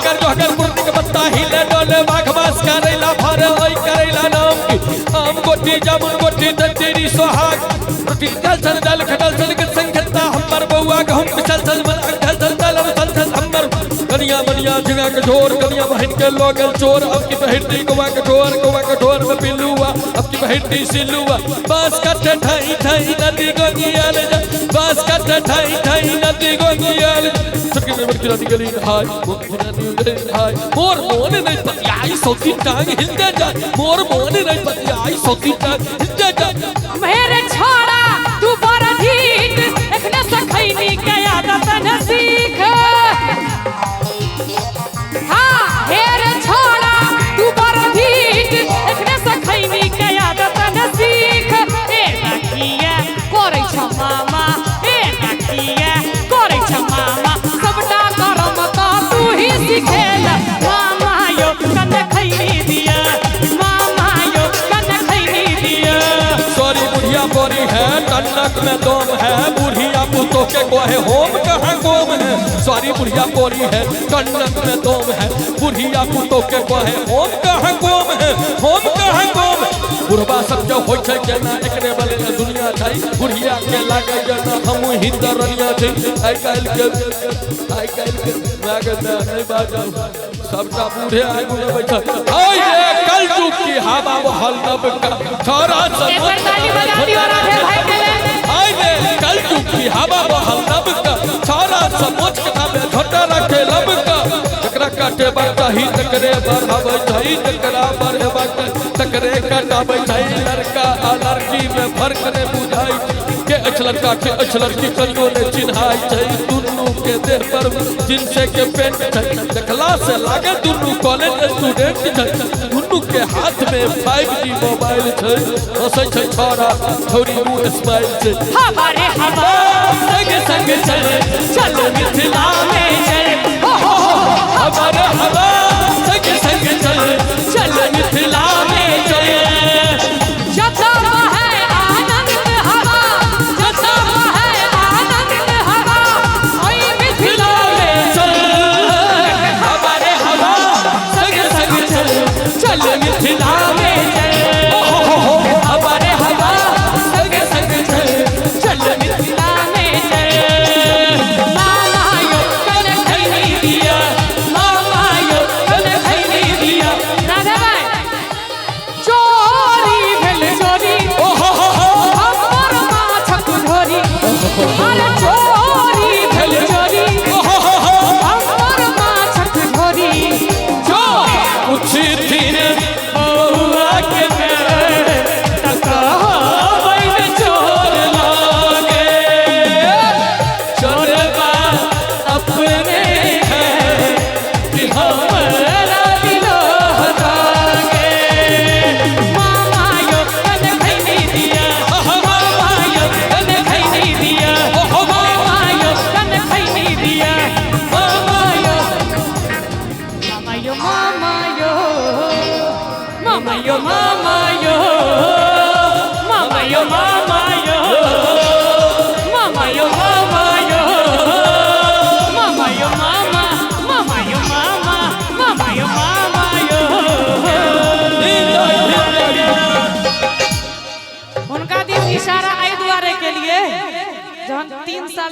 अगर जो अगर मुर्गी के पत्ता हिले डोले बाघ मास करेला भरे ओई करेला नाम की आम गोटी जामुन गोटी तेरी सोहाग रोटी डाल चल डाल खडल चल के संगता हमर बउआ गहूं चल चल मन ढल चल चल चल चल हमर कनिया मनिया झिंगा के ढोर कनिया बहन के लोगल चोर अब की बहन गोवा के ढोर में पिल्लुआ अब की बहन सिल्लुआ बांस काटे ठाई ठाई नदी गोगियाल बांस काटे ठाई ठाई नदी गोगियाल सकी में की नदी गली हाय हाय मोर मोने नहीं पतियाई सोती टांग हिलते जाए मोर मोने नहीं पतियाई सोती टांग हिलते जाए मेरे छोड़ा तू बड़ा धीट एकने से खैनी के आदत न सीख हां मेरे छोड़ा तू बड़ा धीट एकने से खैनी के आदत न सीख ए नकिया करे छ मामा ए नकिया करे छ मामा सबटा करम तो तू ही सिखेला मामा यो कने खैनी दिया मामा यो कने खैनी दिया सॉरी बुढ़िया बोरी है टन्नक में दम है बुढ़िया पुतो के कोहे होम कहाँ गोम है सॉरी बुढ़िया बोरी है टन्नक में दम है बुढ़िया पुतो के कोहे होम कहाँ गोम है होम कहाँ गोम बुढ़बा सब जो होय छै केना एकरे बले दुनिया छै बुढ़िया के लागे जना हमहु हिंदरनिया छै आई काल के लागत नहीं बाजा सबटा बूढ़े आइ बुढ़े बैठल हाय रे कल जुग की हवा बहल नब का छोरा सब हाय रे कल जुग की हवा बहल नब का छोरा सब मोच के नामे झोटा रखे लब का एकरा काटे बरता ही तकरे बढ़ावे छै तकरा बढ़ावे तकरे काटावे छै लड़का आ लड़की में फर्क ने बुझाई के लड़का के लड़की कनियो ने चिन्हाई छै दुनू के देह पर जिनसे के पेंट छै देखला से लागे दुनू कॉलेज स्टूडेंट छै दुनू के हाथ में 5G मोबाइल छै हंसै छै छोरा छोरी मुंह स्माइल छै हमारे हवा संग संग चले चलो मिथिला में चले हमारे हवा संग संग चले चलो मिथिला में चले जता है आनंद हवा जता है आनंद हवा ओई मिथिला में चले हमारे हवा संग संग चले चलो मिथिला में चले हमारे हवा संग संग चले चलो मिथिला में चले मामा यो कने खैनी दिया मामा यो कने खैनी दिया राधा भाई चोरी भेल चोरी हमर माछक धोरी अरे चोरी भेल चोरी हमर माछक धोरी चोरी कुछ दिन बउआ के तकबै चोर लागे चोरबा अपने है कि हमरा दिलो हटागे मामा यो कने खैनी दिया मामा यो कने खैनी दिया मामा यो कने खैनी दिया मामा यो मामा यो मामा यो मामा यो मामा यो मामा यो मामा यो मामा यो मामा यो मामा यो मामा मामा यो मामा मामा यो मामा यो उनका दिन इशारा आई दुआरे के लिए जब 3 साल